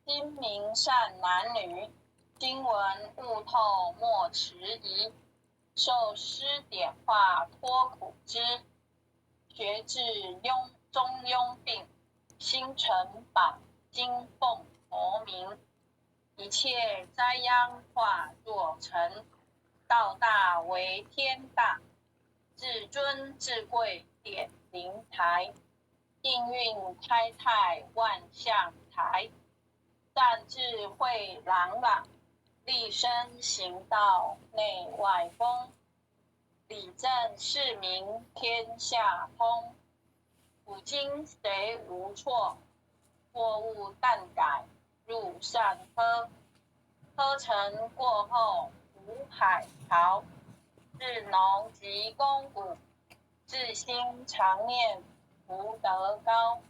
今明善男女，今闻悟透莫迟疑。受师点化脱苦知，学至中庸病，心诚榜今奉佛名。一切灾殃化作尘，道大为天大，至尊至贵点灵台。应运开泰万象台，善智慧朗朗，立身行道内外风。理政事民天下通，古今谁无错？错误但改入善科，科成过后无海潮。日农及公谷，至心常念福德高。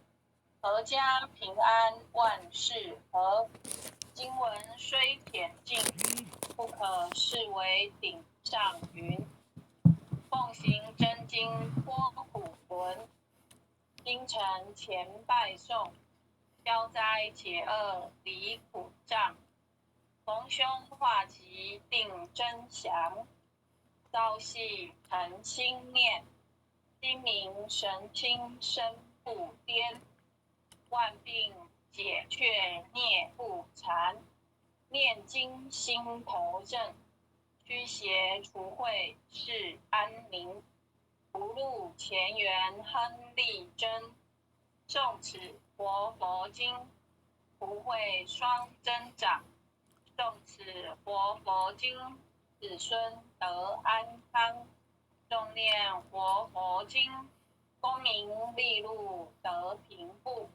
阖家平安万事和，经文虽浅近，不可视为顶上云。奉行真经脱苦轮，精诚前拜诵，消灾解厄离苦障。逢凶化吉定真祥，朝夕诚心念，心明神清身不颠。万病解却孽不缠，念经心头正，驱邪除秽是安宁。不入前缘亨利贞，诵此佛经，福慧双增长。诵此佛经，子孙得安康。诵念佛经，功名利禄得平步。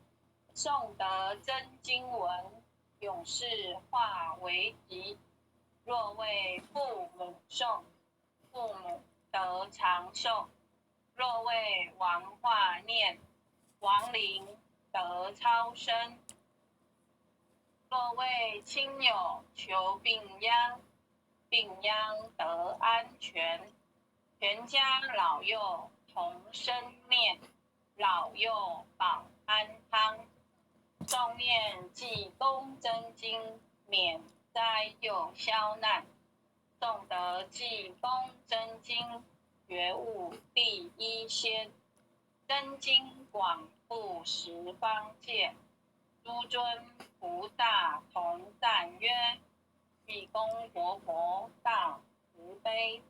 诵得真经文，永世化为吉。若为父母诵，父母得长寿；若为亡化念，亡灵得超生；若为亲友求病殃，病殃得安全。全家老幼同生念，老幼保安康。诵念济公真经，免灾又消难。诵得济公真经，觉悟第一仙。真经广布十方界，诸尊菩萨同赞曰：济公活佛大慈悲，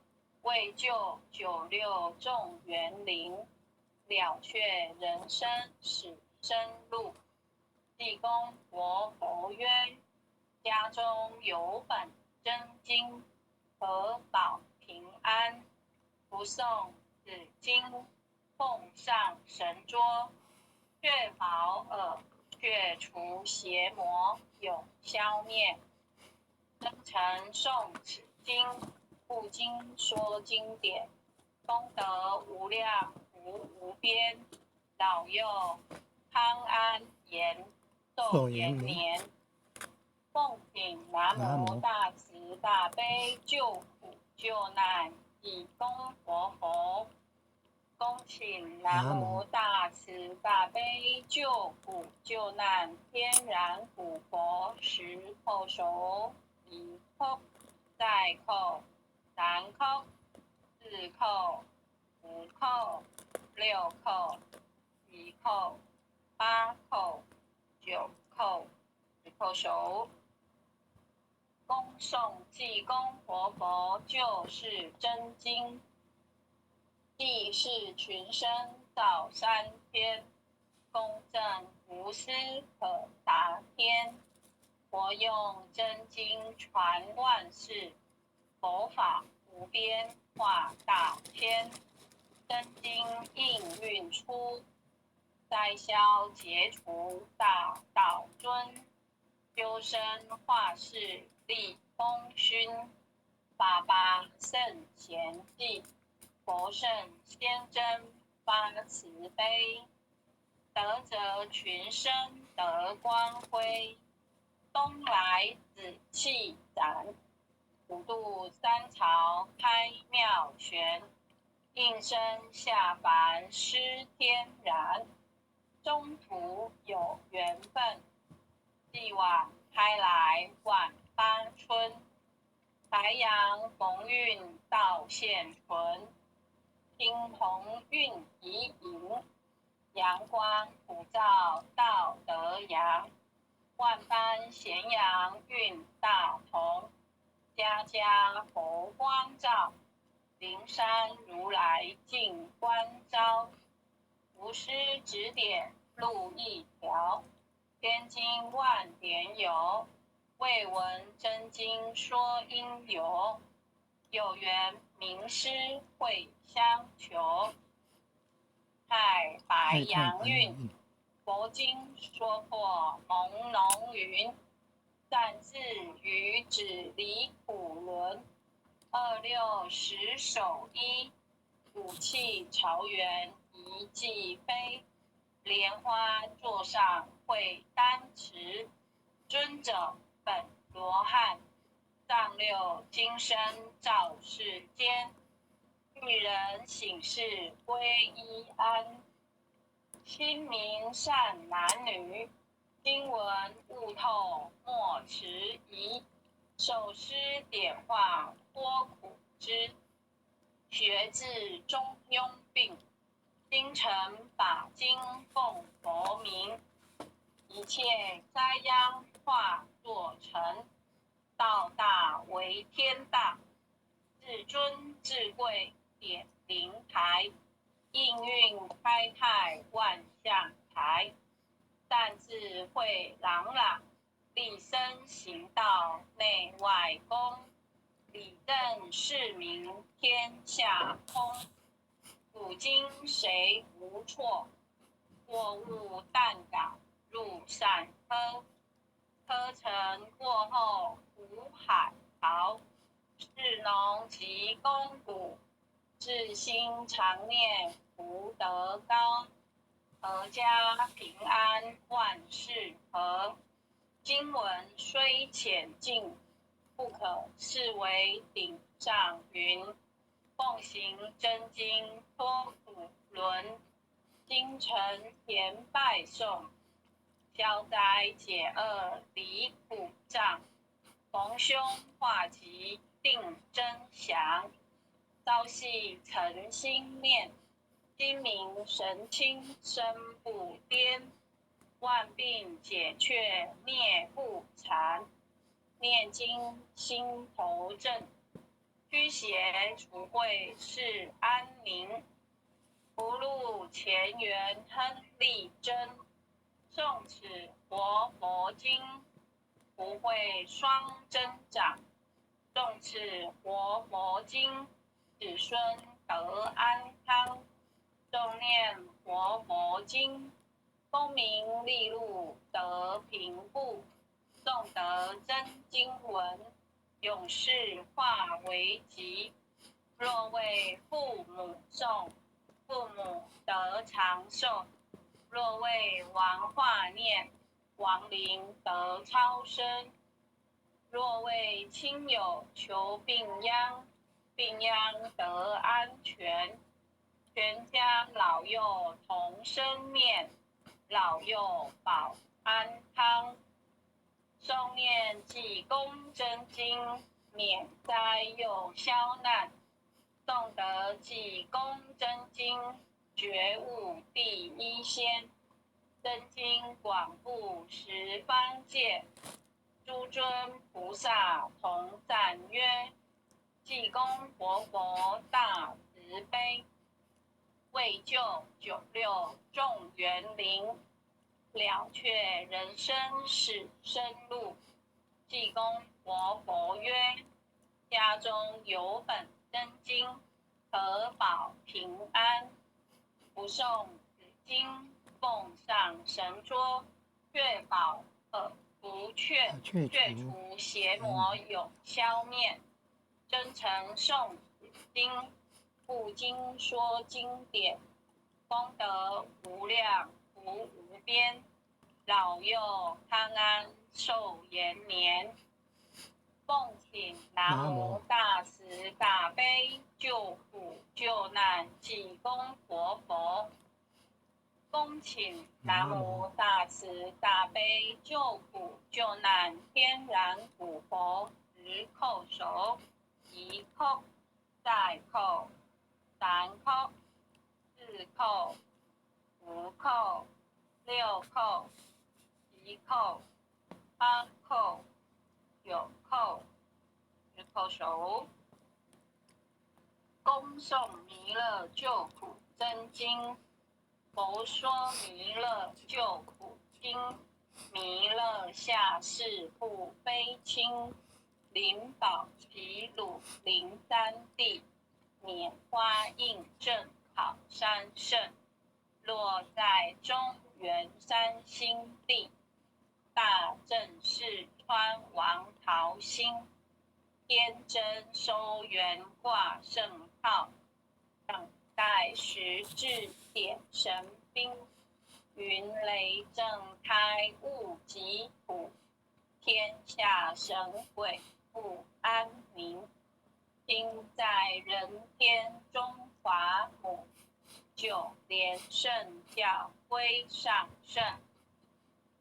为救96众园灵，了却人生死生路。济公活佛曰：家中有本真经，何保平安？不诵此经，奉上神桌，却保耳，却除邪魔，永消灭。真诚诵此经，不经说经典，功德无量无边。老幼康安延寿延年。奉请南无大慈大悲救苦救难济公活佛。恭请南无大慈大悲救苦救难天然古佛10叩首，1叩，再叩，3叩，4叩，5叩，6叩，7叩，8叩，9叩，10叩首。恭诵济公活佛救世真经，济世群生造3天，公正无私可达天。佛用真经传万世，佛法无边化大千。真经应运出，灾消劫除大道尊。修身化世立功勋，88圣贤记，佛圣先真发慈悲。德泽群生得光辉，东来紫气展。普渡三朝开妙玄，应身下凡施天然。中途有缘分，既往开来万般春。白杨逢运道现纯，青铜运宜盈，阳光普照道德阳。万般咸阳运大同，家家佛光照，灵山如来净观招。无师指点路一条，千经万典有，未闻真经说因由。有缘名师会相求，太白杨运，佛经说破朦胧云。暂自于指离苦轮，26手一，武器朝元一骑飞。莲花座上会丹池，尊者本罗汉，丈六金身照世间。遇人醒世归依安，亲民善男女，经文悟透莫迟疑。受师点化脱苦知，学至中庸病。精诚法经奉佛名，一切灾殃化作尘。道大为天大，至尊至贵点灵台。应运开泰万象台，但自慧朗朗，立身行道内外公。理正市民天下通，古今谁无错？过误淡感入善科，科成过后苦海淘。士农及公谷，至心常念福德高。阖家平安万事和，经文虽浅近，不可视为顶上云。奉行真经脱苦轮，精诚甜拜诵，消灾解厄离苦障。逢凶化吉定真祥，朝夕诚心念，精明神清身不颠。万病解却灭不残，念经心头正，驱邪除秽是安宁。不入前缘亨利贞，诵此活佛经，不会双增长。诵此活佛经，子孙得安康。诵念活佛经，功名利禄得平步。诵得真经文，永世化为吉。若为父母诵，父母得长寿；若为亡化念，亡灵得超生；若为亲友求病殃，病殃得安全。全家老幼同生念，老幼保安康。诵念济公真经，免灾又消难。诵得济公真经，觉悟第一仙。真经广布十方界，诸尊菩萨同赞曰：济公活佛大慈悲，为救96众园林，了却人生死生路。济公活佛曰：家中有本真经，可保平安。不诵此经，奉上神桌，确保除邪魔永消灭。真诚诵此经，故经说经典，功德无量福无边。老幼康安寿延年。奉请南无大慈大悲救苦救难济公活佛。恭请南无大慈大悲救苦救难天然古佛10叩首，1叩，再叩，3叩，4叩，5叩，6叩，7叩，8叩，9叩，10叩首。恭诵弥勒救苦真经。佛说弥勒救苦经，弥勒下世不非轻，灵宝齐鲁灵山地，拈花印正好三圣，落在中原山心地，大正四川王桃心，天真收圆挂圣号，等待时至点神兵，云雷震开物极土，天下神鬼不安宁。今在人天中华母，9连圣教归上圣，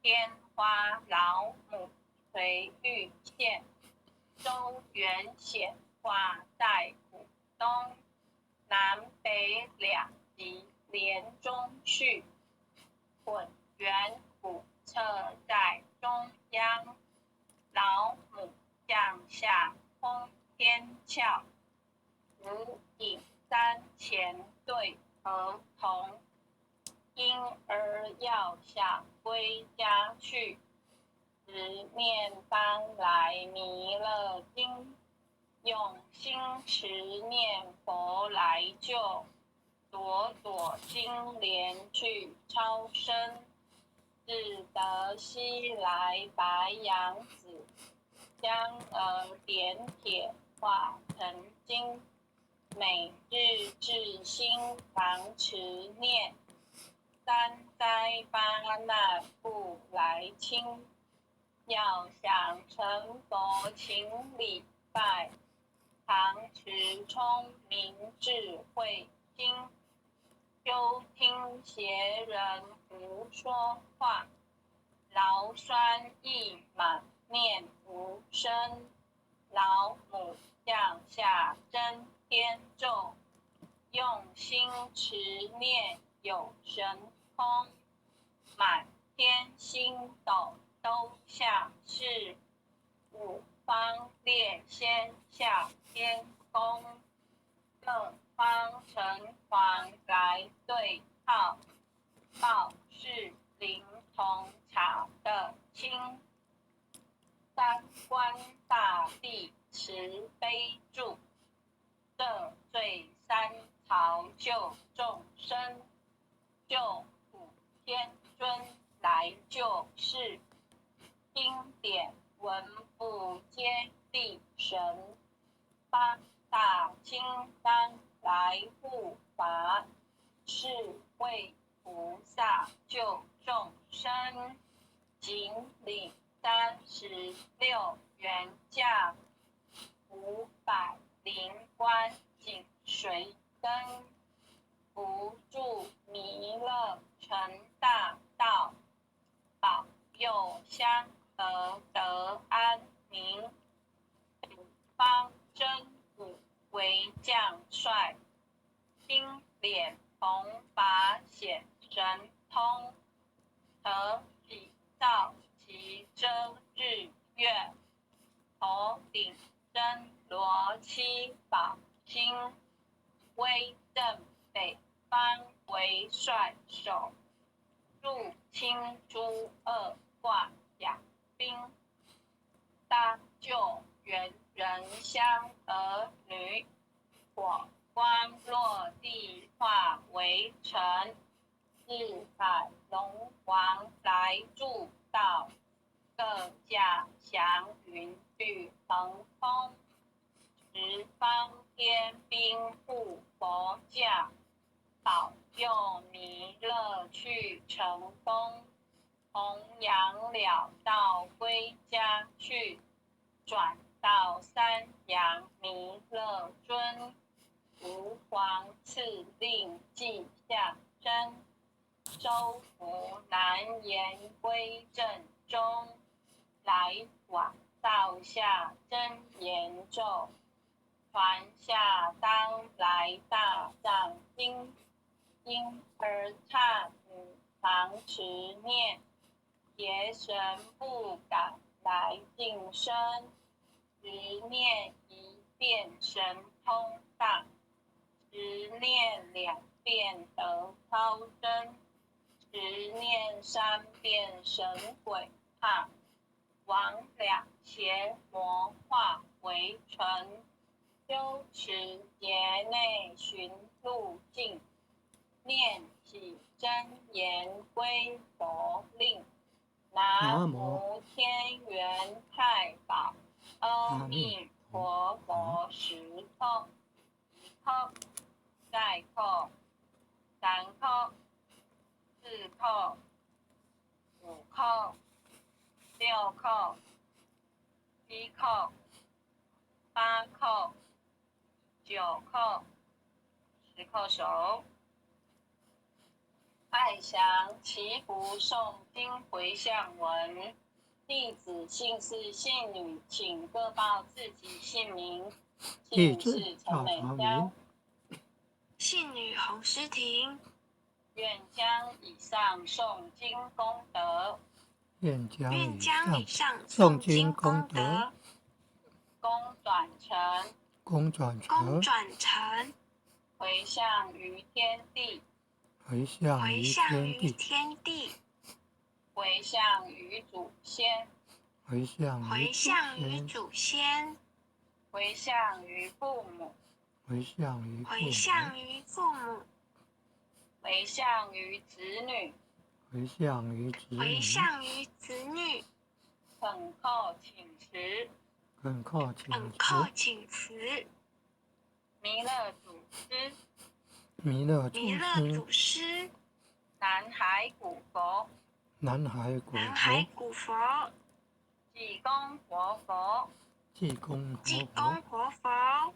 天花老母垂玉线，周元显化在古东，南北两极连中续，混元古侧在中央，老母降下通天窍，无影山前对儿童，婴儿要想归家去，直面搬来弥勒经，用心持念佛来救，朵朵金莲去超生，自得西来白羊子，将儿点铁化成金，每日至心常持念，三灾八难不来侵。要想成佛请礼拜，常持聪明智慧心，休听邪人胡说话，劳酸意满念无声，老母降下真天咒，用心持念有神通，满天星斗都下世，五方列仙下天宫，各方城隍来对号，报是灵童查得清，三官大帝慈悲助，赦罪三朝救众生，救苦天尊来救世，经典文不接地神，八大金刚来护法，是为菩萨救众生，仅领36元价，500灵官紧随跟，不住弥勒成大道，保佑香河得安宁。北方真武为将帅，金脸红发显神通，可比照其遮日月，头顶真罗七宝星，威震北方为帅首，入侵诸恶挂甲兵，搭救猿人香儿女，火光落地化为尘，四海龙王来助道，各驾祥云去腾空，十方天兵护佛驾，保佑弥勒去成功，弘扬了道归家去，转到三阳弥勒尊，吾皇赐令记下真，收服南言归正中，来往道下真言咒，传下当来大藏经，因而刹女常持念，邪神不敢来近身，执念一遍神通大，执念两遍得超真，执念三遍神鬼怕，往两邪魔化为尘，修持劫内寻路径，念起真言归佛令。南无天元太保阿弥陀佛10叩，1叩，再叩，3叩，4叩，5叩，6叩，7叩，8叩，9叩，10叩手。爱详祈福诵经回向文，弟子姓氏姓女，请各报自己姓名。姓氏陈美娇，姓女洪诗婷。愿将以上诵经功德，愿将以上诵经功德，功转成，回向于天地，回向于天地，回向于祖先，回向于祖先，回向于父母，回向于父母，回向于子女，回向于子女，恳叩请辞，请辞。弥勒祖师，弥勒祖师，南海古佛，南海古佛，济公活佛，济公活佛，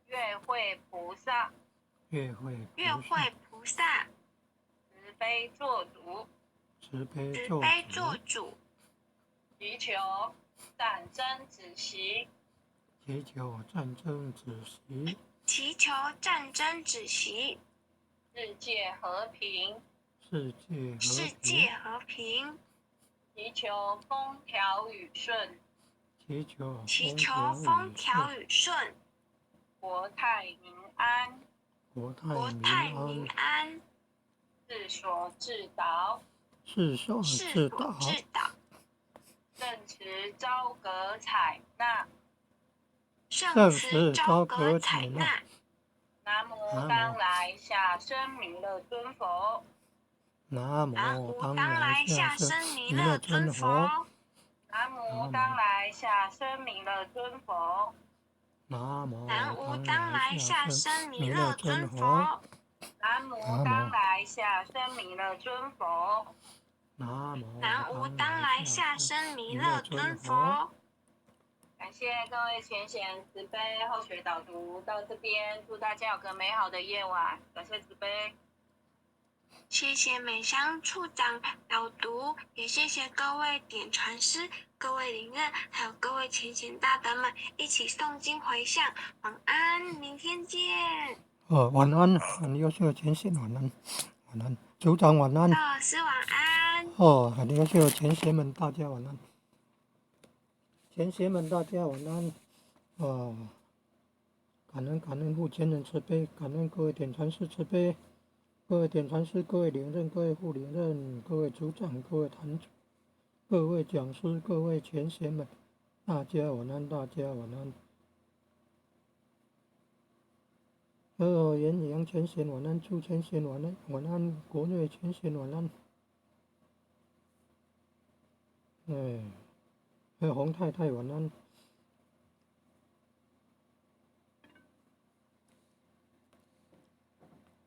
月会菩萨，月会菩萨，慈悲做主，祈求战争止息，世界和平，祈求风调雨顺，国泰民安，世所至导，正持朝阁采纳，南无当来下生弥勒尊佛，南无当来下生弥勒尊佛，南无当来下生弥勒尊佛，南无当来下生弥勒尊佛，南无当来下生弥勒尊佛，南无当来下生弥勒尊佛。感谢各位前贤慈悲后学导读到这边，祝大家有个美好的夜晚，感谢慈悲。谢谢美香处长导读，也谢谢各位点传师、各位灵任，还有各位前贤大德们一起诵经回向。晚安，明天见。晚安，很优秀的前贤，晚安，晚安，组长晚安，老师晚安。很优秀的前贤们，大家晚安。前贤们，大家晚安。感恩护前人慈悲，感恩各位点传师慈悲。各位点传师、各位灵任、各位副灵任、各位组长、各位坛主、各位讲师、各位前贤们，大家晚安，大家晚安。元阳前贤晚安，朱前贤晚安，晚安国瑞前贤晚安。洪太太晚安。